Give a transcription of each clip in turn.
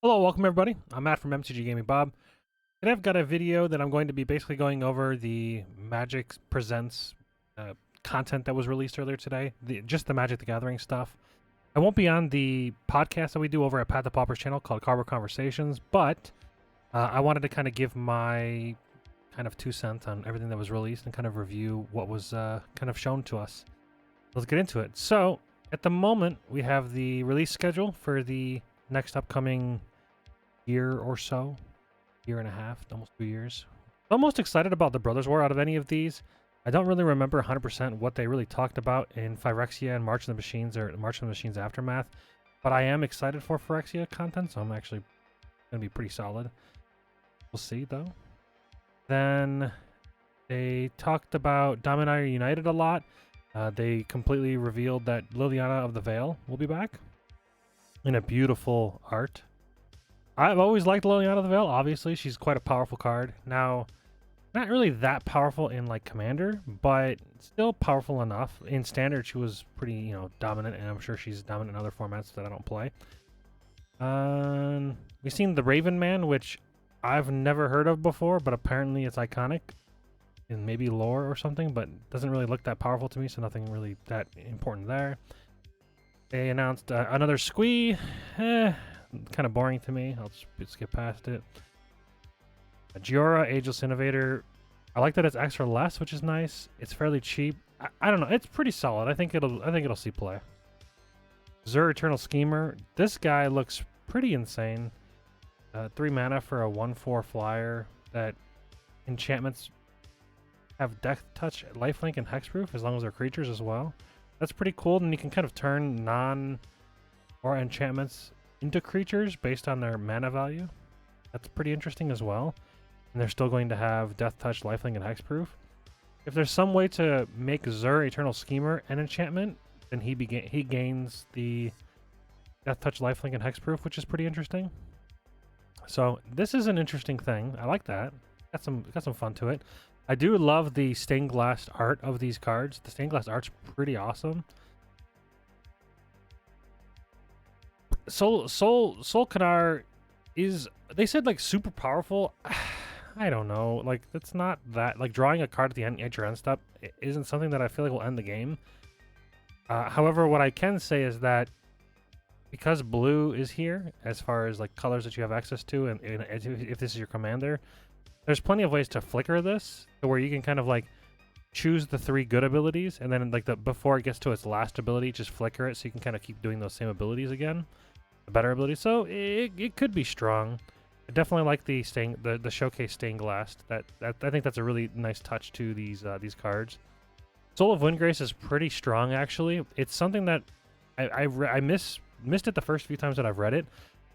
Hello, welcome everybody. I'm Matt from MTG Gaming Bob. Today I've got a video that I'm going to be basically going over the Magic Presents content that was released earlier today, just the Magic the Gathering stuff. I won't be on the podcast that we do over at Pat the Pauper's channel called Cardboard Conversations, but I wanted to kind of give my kind of 2 cents on everything that was released and kind of review what was kind of shown to us. Let's get into it. So, at the moment, we have the release schedule for the next upcoming year or so, year and a half, almost 2 years. I'm most excited about the Brothers War out of any of these. I don't really remember 100% what they really talked about in Phyrexia and March of the Machines or March of the Machines Aftermath, but I am excited for Phyrexia content, so I'm actually going to be pretty solid. We'll see, though. Then they talked about Dominaria United a lot. They completely revealed that Liliana of the Veil will be back in a beautiful art. I've always liked Liliana of the Veil. Obviously, she's quite a powerful card. Now, not really that powerful in like Commander, but still powerful enough. In Standard, she was pretty, dominant, and I'm sure she's dominant in other formats that I don't play. We've seen the Ravenman, which I've never heard of before, but apparently it's iconic in maybe lore or something, but doesn't really look that powerful to me, so nothing really that important there. They announced another Squee. Kind of boring to me. I'll just skip past it. Giora, Ageless Innovator. I like that it's extra less, which is nice. It's fairly cheap. I don't know. It's pretty solid. I think it'll see play. Zur Eternal Schemer. This guy looks pretty insane. 3 mana for a 1/4 flyer that enchantments have Death Touch, Lifelink, and Hexproof as long as they're creatures as well. That's pretty cool, and you can kind of turn or enchantments into creatures based on their mana value. That's pretty interesting as well. And they're still going to have Death Touch, Lifelink, and Hexproof. If there's some way to make Zur Eternal Schemer an enchantment, then he gains the Death Touch, Lifelink, and Hexproof, which is pretty interesting. So this is an interesting thing. I like that. Got some fun to it. I do love the stained glass art of these cards. The stained glass art's pretty awesome. Soulcanard is, they said, like, super powerful. I don't know. Like, that's not that, like, drawing a card at the end of your end step isn't something that I feel like will end the game. However, what I can say is that because blue is here, as far as like colors that you have access to, and if this is your commander, there's plenty of ways to flicker this, to where you can kind of like choose the 3 good abilities, and then like before it gets to its last ability, just flicker it so you can kind of keep doing those same abilities again, the better abilities. So it could be strong. I definitely like the showcase stained glass. That I think that's a really nice touch to these cards. Soul of Windgrace is pretty strong, actually. It's something that I missed it the first few times that I've read it,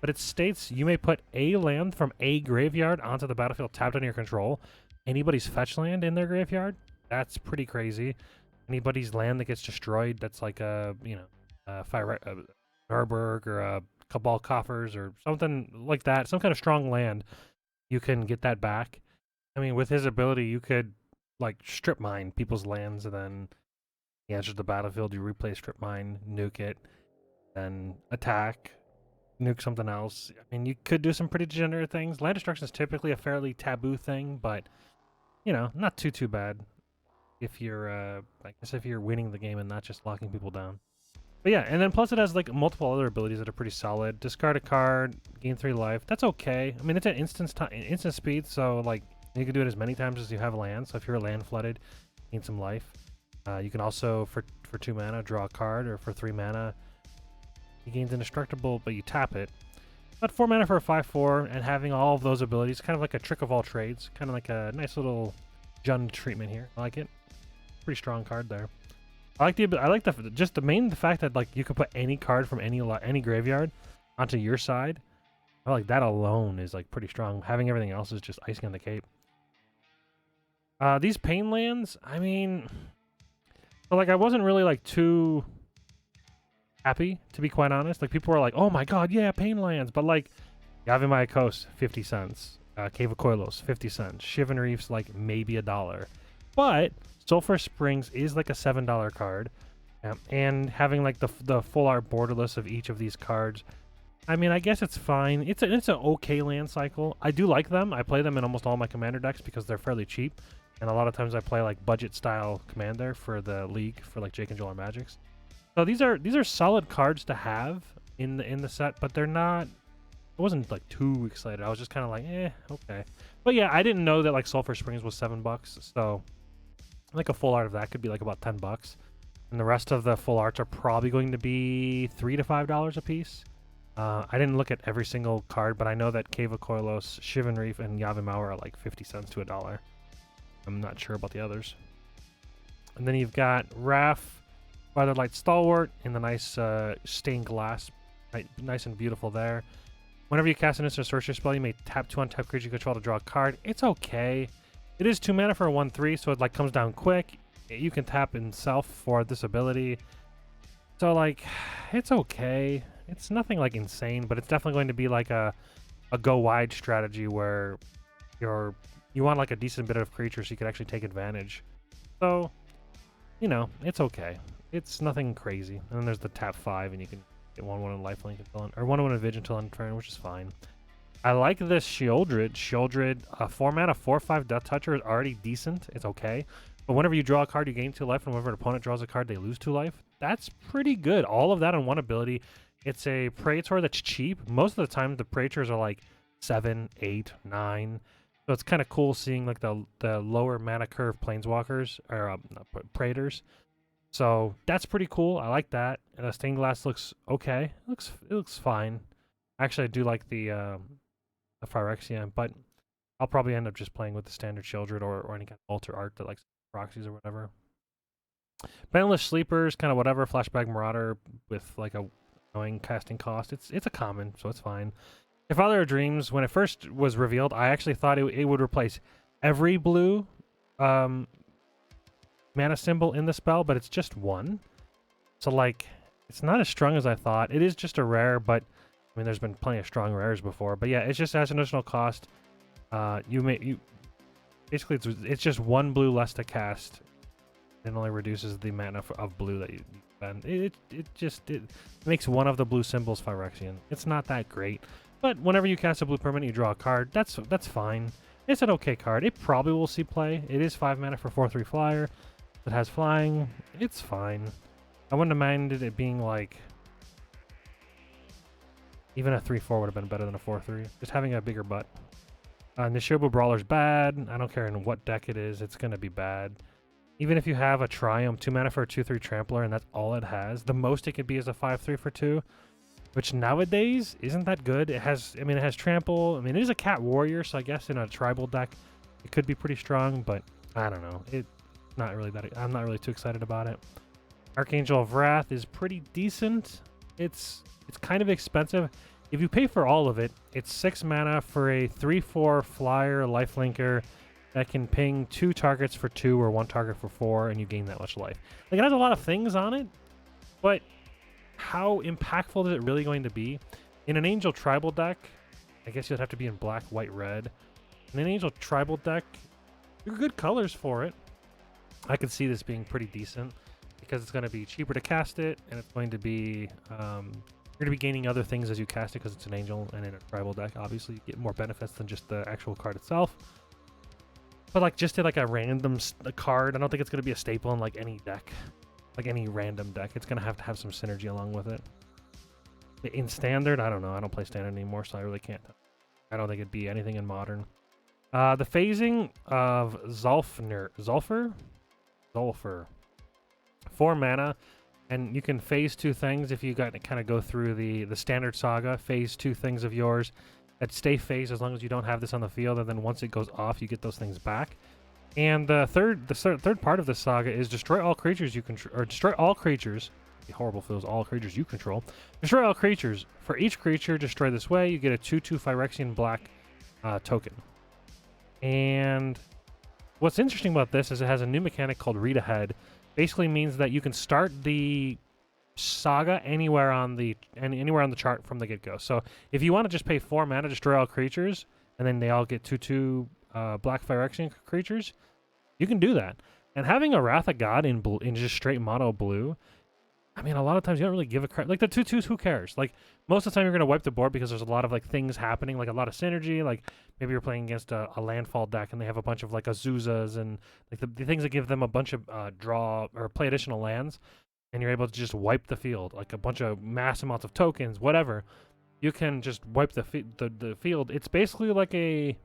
but it states you may put a land from a graveyard onto the battlefield tapped under your control. Anybody's fetch land in their graveyard, that's pretty crazy. Anybody's land that gets destroyed, that's like a Nurburg or a Cabal Coffers or something like that, some kind of strong land, you can get that back. I mean, with his ability, you could like strip mine people's lands, and then he enters the battlefield, you replay strip mine, nuke it, then attack, nuke something else. I mean, you could do some pretty degenerate things. Land destruction is typically a fairly taboo thing, but not too bad if you're I guess if you're winning the game and not just locking people down. But yeah, and then plus it has like multiple other abilities that are pretty solid. Discard a card, gain 3 life. That's okay. I mean, it's at instant speed, so like you can do it as many times as you have land. So if you're land flooded, gain some life. You can also for 2 mana draw a card, or for 3 mana he gains indestructible, but you tap it. But 4 mana for a 5/4, and having all of those abilities, kind of like a trick of all trades, kind of like a nice little Jund treatment here. I like it. Pretty strong card there. I like the fact that like you could put any card from any graveyard onto your side. I like that alone is like pretty strong. Having everything else is just icing on the cake. These pain lands, I mean, so like I wasn't really like too happy, to be quite honest. Like people were like, "Oh my god, yeah, pain lands," but like Yavimaya Coast, 50 cents. Cave of Koilos, 50 cents. Shivan Reefs, like maybe $1. But Sulfur Springs is like a $7 card, and having like the full art borderless of each of these cards I mean, I guess it's fine. It's an okay land cycle. I do like them. I play them in almost all my commander decks because they're fairly cheap, and a lot of times I play like budget style commander for the league for like Jake and Joel or Magics. So these are solid cards to have in the set, but they're not. I wasn't like too excited. I was just kind of like, okay. But yeah, I didn't know that like Sulfur Springs was $7, so like a full art of that could be like about $10, and the rest of the full arts are probably going to be $3 to $5 a piece. I didn't look at every single card, but I know that Cave of Koilos, Shivan Reef, and Yavimau are like 50 cents to $1. I'm not sure about the others. And then you've got Raph, Weatherlight Stalwart, in the nice stained glass, nice and beautiful there. Whenever you cast an instant sorcery spell, you may tap 2 untap creature you control to draw a card. It's okay. It is 2 mana for a 1/3, so it like comes down quick. You can tap himself for this ability. So like, it's okay. It's nothing like insane, but it's definitely going to be like a go wide strategy where you want like a decent bit of creatures so you can actually take advantage. So, you know, it's okay. It's nothing crazy. And then there's the tap 5, and you can get 1/1 lifelink until or 1/1 Vigil until end turn, which is fine. I like this Sheoldred. Sheoldred, 4 mana, 4/5 Death Toucher is already decent. It's okay. But whenever you draw a card, you gain 2 life, and whenever an opponent draws a card, they lose 2 life. That's pretty good. All of that on one ability. It's a Praetor that's cheap. Most of the time, the Praetors are like 7, 8, 9. So it's kind of cool seeing like the lower mana curve Planeswalkers, or Praetors. So that's pretty cool. I like that. And the stained glass looks okay. It looks fine. Actually, I do like the Phyrexian, but I'll probably end up just playing with the standard Sheoldred or any kind of alter art that likes proxies or whatever. Boundless Sleepers, kind of whatever. Flashback Marauder with like a annoying casting cost. It's a common, so it's fine. If Father of Dreams, when it first was revealed, I actually thought it would replace every blue mana symbol in the spell, but it's just 1. So like, it's not as strong as I thought. It is just a rare, but I mean, there's been plenty of strong rares before. But yeah, it's just as an additional cost. Basically it's just 1 blue less to cast. It only reduces the mana of blue that you spend. It makes one of the blue symbols Phyrexian. It's not that great, but whenever you cast a blue permanent, you draw a card. That's fine. It's an okay card. It probably will see play. It is 5 mana for 4/3 flyer. It has flying. It's fine. I wouldn't have minded it being like even a 3/4 would have been better than a 4/3. Just having a bigger butt. Nishobu Brawler's bad. I don't care in what deck it is. It's gonna be bad. Even if you have a Triumph, 2 mana for a 2/3 Trampler, and that's all it has, the most it could be is a 5/3 for 2, which nowadays isn't that good. It has Trample. I mean, it is a Cat Warrior, so I guess in a tribal deck, it could be pretty strong, but I don't know. I'm not really too excited about it. Archangel of Wrath is pretty decent. It's kind of expensive. If you pay for all of it, it's 6 mana for a 3/4 flyer lifelinker that can ping 2 targets for 2 or 1 target for 4, and you gain that much life. Like, it has a lot of things on it, but how impactful is it really going to be? In an Angel tribal deck, I guess you'd have to be in black, white, red. In an Angel tribal deck, there are good colors for it. I could see this being pretty decent because it's going to be cheaper to cast it, and it's going to be you're going to be gaining other things as you cast it because it's an Angel, and in a tribal deck, obviously, you get more benefits than just the actual card itself. But like, just to like a random card, I don't think it's going to be a staple in like any deck, like any random deck. It's going to have some synergy along with it. In Standard, I don't know. I don't play Standard anymore, so I really can't. I don't think it'd be anything in Modern. The phasing of Zolfer, 4 mana, and you can phase 2 things if you got to kind of go through the Standard Saga. Phase 2 things of yours that stay phased as long as you don't have this on the field, and then once it goes off, you get those things back. And the third part of the saga is destroy all creatures you control, or destroy all creatures. It'd be horrible for those all creatures you control. Destroy all creatures. For each creature destroy this way, you get a 2/2 Phyrexian black token. And what's interesting about this is it has a new mechanic called Read Ahead. Basically means that you can start the saga anywhere on the chart from the get-go. So if you want to just pay 4 mana to destroy all creatures, and then they all get 2/2 black Phyrexian creatures, you can do that. And having a Wrath of God in just straight mono blue I mean, a lot of times you don't really give a crap. Like the 2/2s, who cares? Like most of the time you're gonna wipe the board because there's a lot of like things happening, like a lot of synergy. Like maybe you're playing against a landfall deck and they have a bunch of like Azuzas and like the things that give them a bunch of draw or play additional lands, and you're able to just wipe the field, like a bunch of mass amounts of tokens, whatever. You can just wipe the field. It's basically like a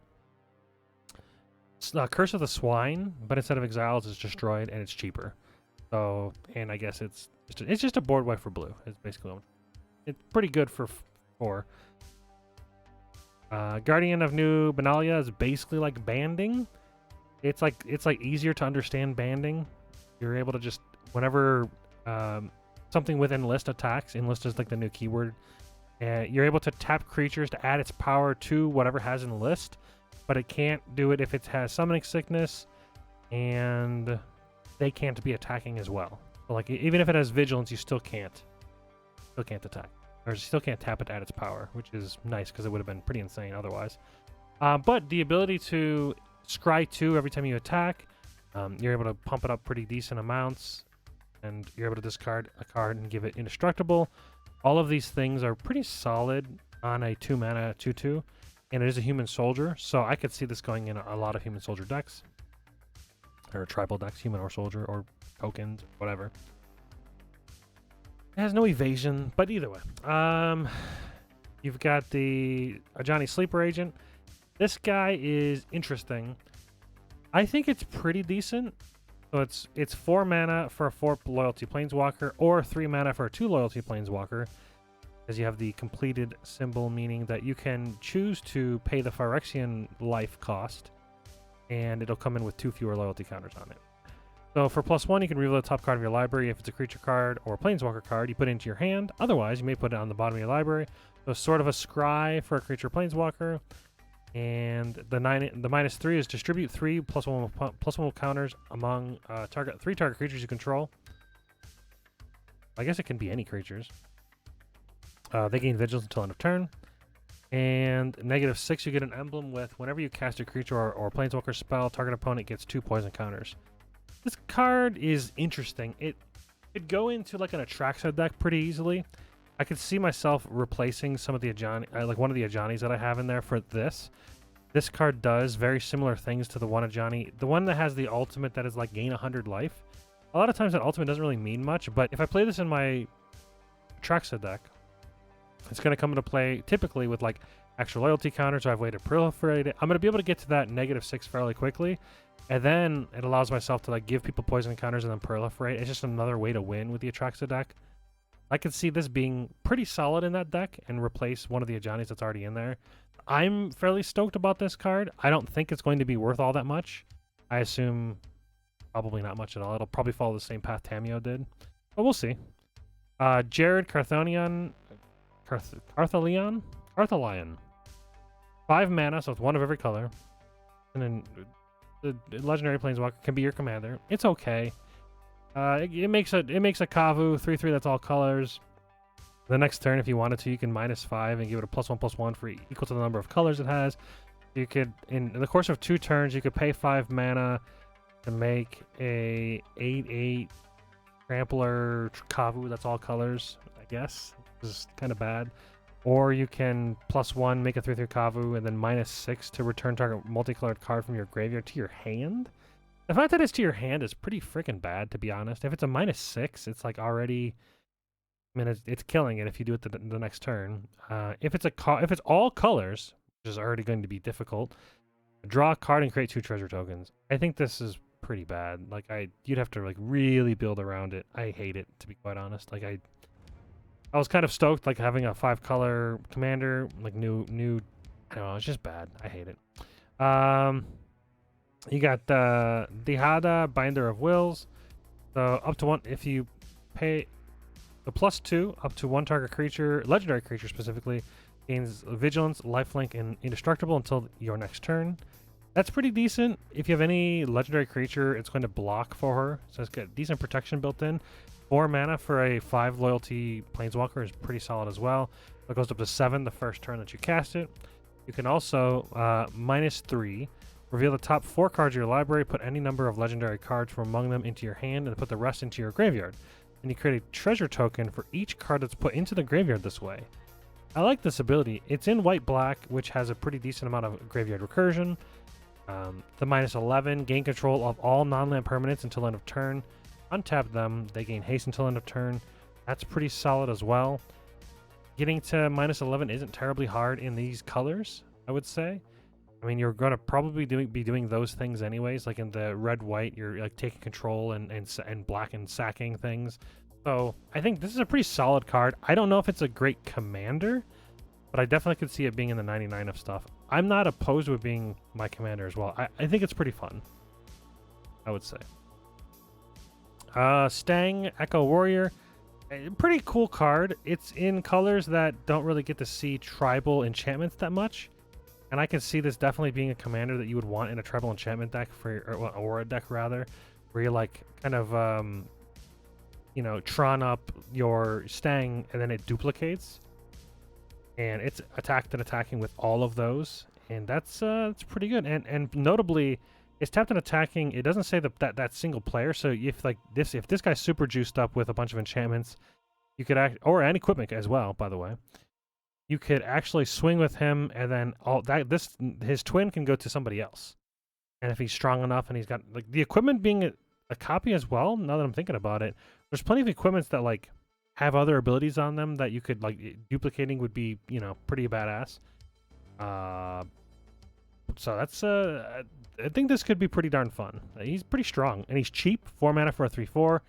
Curse of the Swine, but instead of exiles, it's destroyed and it's cheaper. So, and I guess it's just a board wipe for blue. It's basically it's pretty good for 4. Guardian of New Banalia is basically like banding. It's like easier to understand banding. You're able to just whenever something with enlist attacks. Enlist is like the new keyword. And you're able to tap creatures to add its power to whatever has enlist, but it can't do it if it has summoning sickness, and they can't be attacking as well. So like even if it has vigilance, you still can't attack, or still can't tap it to add its power, which is nice because it would have been pretty insane otherwise. But the ability to scry 2 every time you attack, you're able to pump it up pretty decent amounts, and you're able to discard a card and give it indestructible. All of these things are pretty solid on a 2 mana 2/2, and it is a human soldier, so I could see this going in a lot of human soldier decks. Or tribal decks, human or soldier, or tokens, whatever. It has no evasion, but either way. You've got the Ajani Sleeper Agent. This guy is interesting. I think it's pretty decent. So it's 4 mana for a 4 loyalty planeswalker, or 3 mana for a 2 loyalty planeswalker, as you have the completed symbol, meaning that you can choose to pay the Phyrexian life cost, and it'll come in with 2 fewer loyalty counters on it. So for +1, you can reveal the top card of your library. If it's a creature card or a planeswalker card, you put it into your hand. Otherwise, you may put it on the bottom of your library. So sort of a scry for a creature planeswalker. And the -3 is distribute 3 +1 counters among 3 target creatures you control. I guess it can be any creatures. They gain vigilance until end of turn. And -6, you get an emblem with whenever you cast a creature or planeswalker spell, target opponent gets 2 poison counters. This card is interesting. It could go into like an Atraxa deck pretty easily. I could see myself replacing some of the Ajani, like one of the Ajanis that I have in there for this. This card does very similar things to the one Ajani. The one that has the ultimate that is like gain 100 life. A lot of times that ultimate doesn't really mean much, but if I play this in my Atraxa deck, it's going to come into play typically with like extra loyalty counters, so I have a way to proliferate it. I'm going to be able to get to that -6 fairly quickly, and then it allows myself to like give people poison counters and then proliferate. It's just another way to win with the Atraxa deck. I could see this being pretty solid in that deck and replace one of the Ajanis that's already in there. I'm fairly stoked about this card. I don't think it's going to be worth all that much. I assume probably not much at all. It'll probably follow the same path Tameo did, but we'll see. Jared Carthalion. 5 mana, so it's 1 of every color. And then the legendary planeswalker can be your commander. It's okay. It makes a Kavu 3/3 that's all colors. The next turn, if you wanted to, you can -5 and give it a +1/+1 for equal to the number of colors it has. You could, in the course of 2 turns, you could pay 5 mana to make a 8/8 Trampler Kavu that's all colors, I guess. This is kind of bad. Or you can +1 make a 3/3 Kavu and then -6 to return target multicolored card from your graveyard to your hand. The fact that it's to your hand is pretty freaking bad, to be honest. If it's a -6, it's like already, I mean, it's killing it if you do it the next turn. If it's all colors, which is already going to be difficult, draw a card and create 2 treasure tokens. I think this is pretty bad. Like you'd have to like really build around it. I hate it, to be quite honest. Like I was kind of stoked, like having a 5-color commander, like new. I don't know, it's just bad. I hate it. You got the Hada, Binder of Wills. So up to 1, if you pay the +2, up to 1 target creature, legendary creature specifically, gains vigilance, lifelink, and indestructible until your next turn. That's pretty decent. If you have any legendary creature, it's going to block for her, so it's got decent protection built in. 4 mana for a 5 loyalty planeswalker is pretty solid as well. It goes up to 7 the first turn that you cast it. You can also -3 reveal the top 4 cards of your library, put any number of legendary cards from among them into your hand, and put the rest into your graveyard. and you create a treasure token for each card that's put into the graveyard this way. I like this ability. It's in white-black, which has a pretty decent amount of graveyard recursion. The -11, gain control of all non-land permanents until end of turn. Untap them, they gain haste until end of turn. That's pretty solid as well. Getting to -11 isn't terribly hard in these colors, I would say. I mean, you're going to probably be doing those things anyways. Like in the red-white, you're like taking control and black and sacking things. So I think this is a pretty solid card. I don't know if it's a great commander, but I definitely could see it being in the 99 of stuff. I'm not opposed to it being my commander as well. I think it's pretty fun, I would say. Stang, Echo Warrior. A pretty cool card. It's in colors that don't really get to see tribal enchantments that much. And I can see this definitely being a commander that you would want in a tribal enchantment deck, or a deck rather, where you're like kind of, you know, Tron up your Stang and then it duplicates. And it's attacked and attacking with all of those. And that's pretty good. And notably, it's tapped and attacking. It doesn't say that single player. So if this guy's super juiced up with a bunch of enchantments, you could or an equipment as well, by the way. You could actually swing with him, and then his twin can go to somebody else. And if he's strong enough, and he's got like the equipment being a copy as well. Now that I'm thinking about it, there's plenty of equipments that like have other abilities on them that you could like duplicating would be, you know, pretty badass. So that's I think this could be pretty darn fun. He's pretty strong and he's cheap. 4 mana for a 3/4.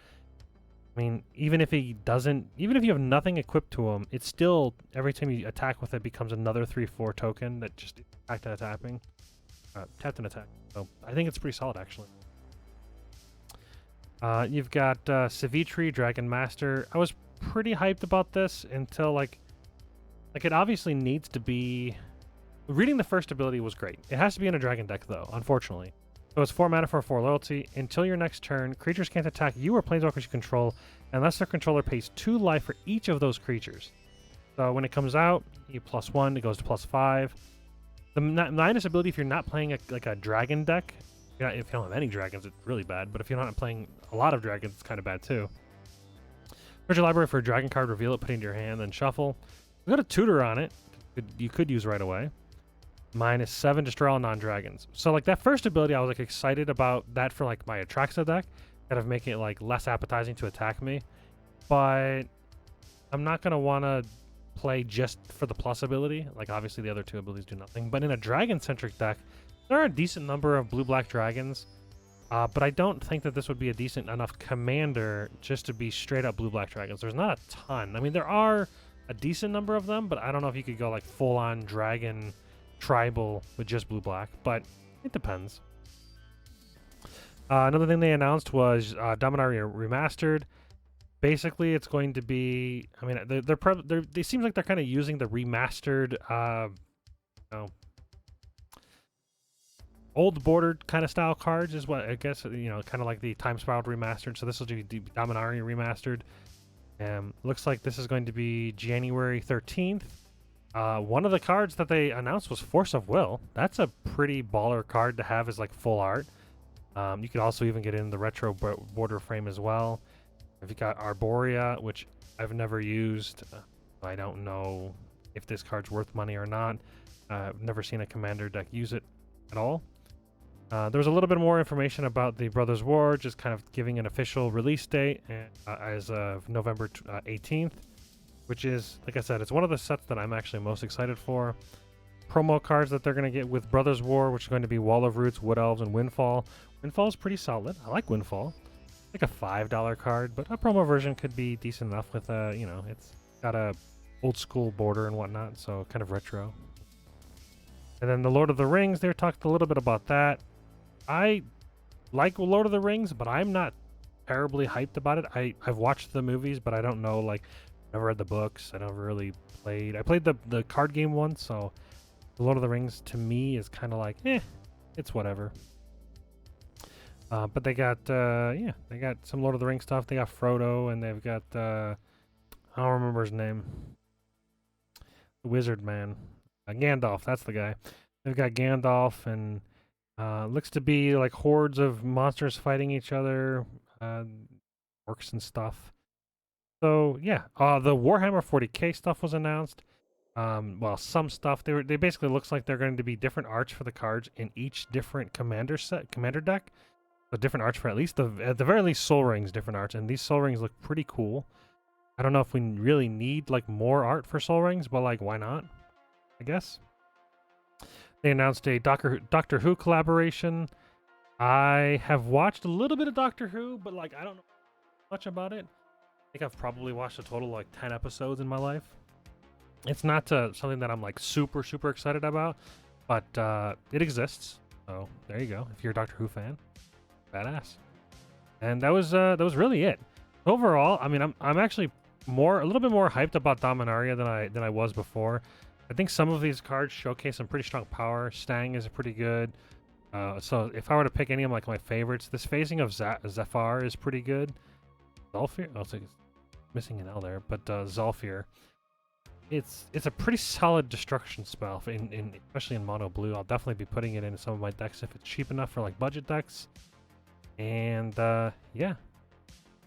I mean, even if you have nothing equipped to him, it's still every time you attack with it becomes another 3/4 token that just tapped and attacking. So I think it's pretty solid actually. You've got Savitri, Dragon Master. I was pretty hyped about this until like it obviously needs to be. Reading the first ability was great. It has to be in a dragon deck though, unfortunately. So it's 4 mana for 4 loyalty. Until your next turn, creatures can't attack you or planeswalkers you control unless their controller pays 2 life for each of those creatures. So when it comes out, you +1, it goes to +5. The minus ability, if you're not playing like a dragon deck, if you don't have any dragons, it's really bad. But if you're not playing a lot of dragons, it's kind of bad too. Search your library for a dragon card, reveal it, put it into your hand, then shuffle. We've got a tutor on it. You could use right away. -7, destroy all non-dragons. So like that first ability, I was like excited about that for like my Atraxa deck, kind of making it like less appetizing to attack me. But I'm not gonna want to play just for the plus ability. Like obviously the other 2 abilities do nothing. But in a dragon-centric deck, there are a decent number of blue-black dragons. But I don't think that this would be a decent enough commander just to be straight up blue-black dragons. There's not a ton. I mean, there are a decent number of them, but I don't know if you could go like full-on dragon tribal with just blue-black, but it depends. Another thing they announced was Dominaria Remastered. Basically, it's going to be, I mean, they seem like they're kind of using the remastered, old bordered kind of style cards is what I guess, you know, kind of like the Time Spiral Remastered. So this will be Dominaria Remastered. Looks like this is going to be January 13th. One of the cards that they announced was Force of Will. That's a pretty baller card to have as like full art. You could also even get in the retro border frame as well. If you got Arboria, which I've never used, I don't know if this card's worth money or not. I've never seen a commander deck use it at all. There was a little bit more information about the Brothers War, just kind of giving an official release date as of November 18th. Which is, like I said, it's one of the sets that I'm actually most excited for. Promo cards that they're going to get with Brothers War, which is going to be Wall of Roots, Wood Elves, and Windfall. Windfall is pretty solid. I like Windfall. It's like a $5 card, but a promo version could be decent enough with, you know, it's got a old school border and whatnot, so kind of retro. And then the Lord of the Rings, they talked a little bit about that. I like Lord of the Rings, but I'm not terribly hyped about it. I've watched the movies, but I don't know, like, never read the books. I never really played. I played the card game once, so the Lord of the Rings to me is kind of like, it's whatever. But they got, they got some Lord of the Rings stuff. They got Frodo, and they've got, I don't remember his name. The Wizard Man. Gandalf, that's the guy. They've got Gandalf, and looks to be like hordes of monsters fighting each other, orcs and stuff. So yeah, the Warhammer 40K stuff was announced. Well, some stuff they basically looks like they're going to be different arts for the cards in each different commander deck. So different arts for at the very least Soul Rings different arts, and these Soul Rings look pretty cool. I don't know if we really need like more art for Soul Rings, but like why not? I guess. They announced a Doctor Who collaboration. I have watched a little bit of Doctor Who, but like I don't know much about it. I think I've probably watched a total of like 10 episodes in my life. It's not something that I'm like super excited about, but it exists. So there you go. If you're a Doctor Who fan, badass. And that was really it. Overall, I mean, I'm actually a little bit more hyped about Dominaria than I was before. I think some of these cards showcase some pretty strong power. Stang is pretty good. So if I were to pick any of like my favorites, this phasing of Zephyr is pretty good. Zolfir, oh, it's missing an L there, but Zolfir. It's a pretty solid destruction spell especially in mono blue. I'll definitely be putting it in some of my decks if it's cheap enough for like budget decks. And yeah,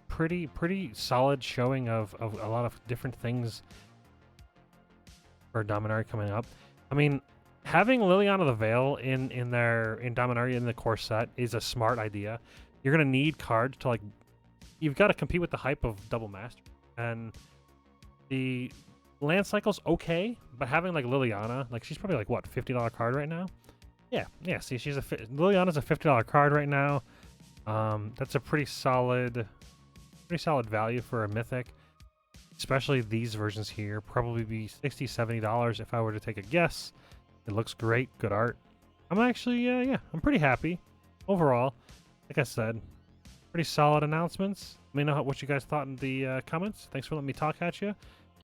pretty solid showing of a lot of different things for Dominaria coming up. I mean, having Liliana the Veil in Dominaria in the core set is a smart idea. You're gonna need cards to like. You've got to compete with the hype of Double Master, and the land cycle's okay, but having like Liliana, like she's probably like what, $50 card right now? Yeah. See, Liliana's a $50 card right now. That's a pretty solid value for a mythic. Especially these versions here, probably be $60, $70 if I were to take a guess. It looks great, good art. I'm actually, yeah, I'm pretty happy overall. Like I said, pretty solid announcements. Let me know what you guys thought in the comments. Thanks for letting me talk at you.